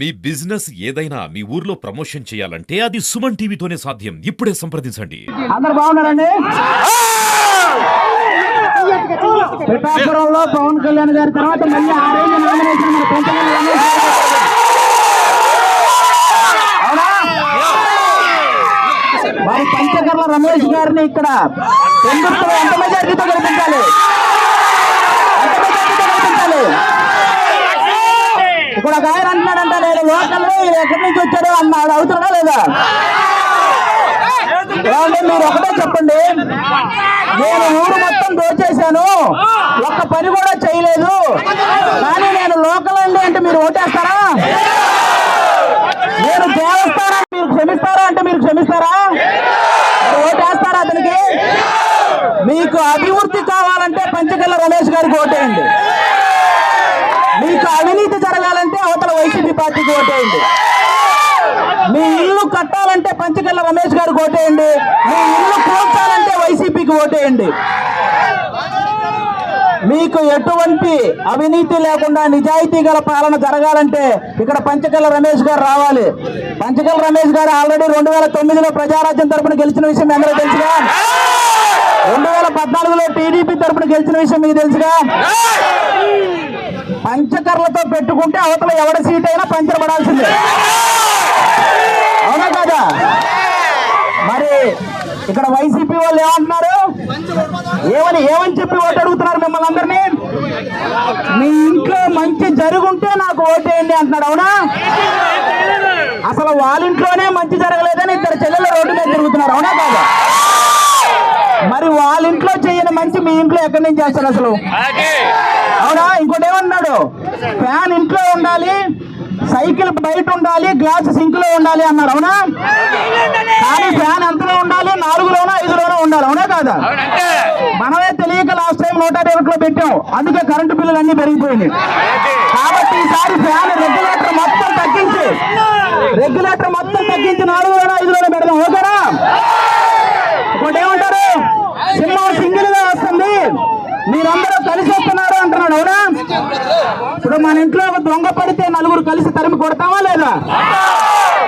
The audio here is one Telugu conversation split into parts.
మీ బిజినెస్ ఏదైనా మీ ఊర్లో ప్రమోషన్ చేయాలంటే అది సుమన్ టీవీతోనే సాధ్యం. ఇప్పుడే సంప్రదించండి. అందరు బాగున్నారండి. పిఠాపురంలో పవన్ కళ్యాణ్ గారి తర్వాత మళ్ళీ ఆరేంజ్ నామినేషన్ మన పెంచగల రమేష్ అవునా? మరి పంచకర్ల రమేష్ గారిని ఇక్కడ ఎందుకు ఎంత మెజారిటీతో గెలిపించాలి? ఇక్కడ ఒక ఆయన అంటున్నాడంట, నేను లోకల్ ఎక్కడి నుంచి వచ్చాడు అన్నాడు. అవుతున్నా లేదా? మీరు ఒకటే చెప్పండి, నేను ఊరు మొత్తం దోచేశాను, ఒక్క పని కూడా చేయలేదు, కానీ నేను లోకల్ అండి అంటే మీరు ఓటేస్తారా? నేను దేవస్థానం మీరు క్షమిస్తారా అంటే మీరు క్షమిస్తారా? ఓటేస్తారా అతనికి? మీకు అభివృద్ధి కావాలంటే పంచకర్ల రమేష్ గారికి ఓటేయండి. మీకు అవినీతి జరగాలంటే అవతల వైసీపీ పార్టీకి ఓటేయండి. మీ ఇల్లు కట్టాలంటే పంచకర్ల రమేష్ గారికి ఓటేయండి. మీ ఇల్లు కూల్చాలంటే వైసీపీకి ఓటేయండి. మీకు ఎటువంటి అవినీతి లేకుండా నిజాయితీ గల పాలన జరగాలంటే ఇక్కడ పంచకర్ల రమేష్ గారు రావాలి. పంచకర్ల రమేష్ గారు ఆల్రెడీ 2009లో ప్రజారాజ్యం తరపున గెలిచిన విషయం అందరూ తెలుసుగా. 2014లో టీడీపీ తరపున గెలిచిన విషయం మీకు తెలుసుగా. పంచకర్లతో పెట్టుకుంటే అవతల ఎవరి సీట్ అయినా పంచర్ పడాల్సిందే, అవునా కాదా? మరి ఇక్కడ వైసీపీ వాళ్ళు ఏమంటున్నారు? ఏమని చెప్పి ఓటు అడుగుతున్నారు మిమ్మల్ని అందరినీ? మీ ఇంట్లో మంచి జరుగుంటే నాకు ఓటేయండి అంటున్నాడు, అవునా? అసలు వాళ్ళ ఇంట్లోనే మంచి జరగలేదని ఇద్దరు చెల్లెలు రోడ్డు మీద తిరుగుతున్నారు, అవునా కాదా? మరి వాళ్ళ ఇంట్లో చేయని మంచి మీ ఇంట్లో ఎక్కడి నుంచి చేస్తారు అసలు, అవునా? ఇంకోటి ఏమన్నాడు, ఫ్యాన్ ఇంట్లో ఉండాలి, సైకిల్ బయట ఉండాలి, గ్లాస్ సింక్ లో ఉండాలి అన్నాడు, అవునా? కానీ ఫ్యాన్ ఎంతలో ఉండాలి? 4లోనో 5లోనో ఉండాలి, అవునా కాదా? మనమే తెలియక లాస్ట్ టైం 150లో పెట్టాం, అందుకే కరెంటు బిల్లులు అన్ని పెరిగిపోయింది. కాబట్టి ఈసారి ఫ్యాన్ రెగ్యులేటర్ మొత్తం తగ్గించి 4లోనో 5లోనో పెడదాం, ఓకేనా? ఇంకోటి ఏమంటారు, సినిమా సింగిల్ గా వస్తుంది, మీరందరూ కలిసి వస్తున్నారు అంటున్నాడు, అవునా? ఇప్పుడు మన ఇంట్లో ఒక దొంగ పడితే నలుగురు కలిసి తరిమి కొడతామా లేదా?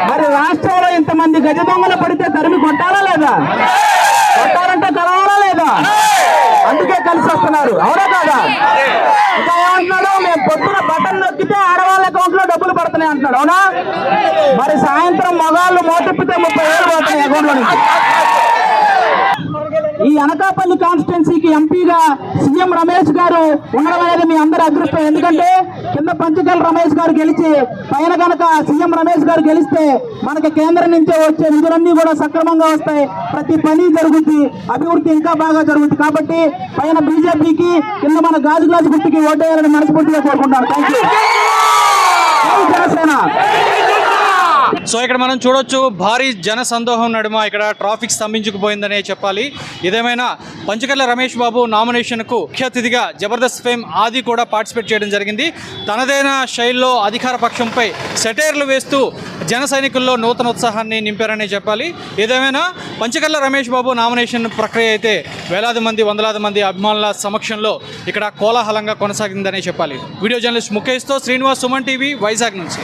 మరి రాష్ట్రంలో ఇంతమంది గజ దొంగలు పడితే తరిమి కొట్టాలా లేదా? కొట్టాలంటే కలవాలా లేదా? అందుకే కలిసి వస్తున్నారు, అవునా కాదా? ఇంకా ఏమంటున్నాడు, మేము పొద్దున బటన్ నొక్కితే ఆడవాళ్ళ అకౌంట్ లో డబ్బులు పడుతున్నాయి అంటున్నాడు, అవునా? మరి సాయంత్రం మగాళ్ళు మోటిప్పితే 30,000 పడుతున్నాయి అకౌంట్ లో నుంచి. ఈ అనకాపల్లి కాన్స్టిట్యున్సీకి ఎంపీగా సీఎం రమేష్ గారు ఉండడం అనేది మీ అందరి అదృష్టం. ఎందుకంటే కింద పంచకర్ల రమేష్ గారు గెలిచి పైన కనుక సీఎం రమేష్ గారు గెలిస్తే మనకి కేంద్రం నుంచే వచ్చే నిధులన్నీ కూడా సక్రమంగా వస్తాయి, ప్రతి పని జరుగుద్ది, అభివృద్ధి ఇంకా బాగా జరుగుతుంది. కాబట్టి పైన బీజేపీకి, కింద మన గాజు గ్లాసు గుర్తుకి ఓటేయాలని మనస్ఫూర్తిగా కోరుకుంటాను. Thank you. జనసేన. సో ఇక్కడ మనం చూడొచ్చు, భారీ జన సందోహం నడుమ ఇక్కడ ట్రాఫిక్ స్తంభించుకుపోయిందనే చెప్పాలి. ఇదేమైనా పంచకర్ల రమేష్ బాబు నామినేషన్కు ముఖ్య అతిథిగా జబర్దస్త్ ఫేమ్ ఆది కూడా పార్టిసిపేట్ చేయడం జరిగింది. తనదైన శైలిలో అధికార పక్షంపై సెటైర్లు వేస్తూ జన సైనికుల్లో నూతన ఉత్సాహాన్ని నింపారనే చెప్పాలి. ఏదేమైనా పంచకర్ల రమేష్ బాబు నామినేషన్ ప్రక్రియ అయితే వేలాది మంది, వందలాది మంది అభిమానుల సమక్షంలో ఇక్కడ కోలాహలంగా కొనసాగిందనే చెప్పాలి. వీడియో జర్నలిస్ట్ ముఖేష్తో శ్రీనివాస్, సుమన్ టీవీ, వైజాగ్ నుంచి.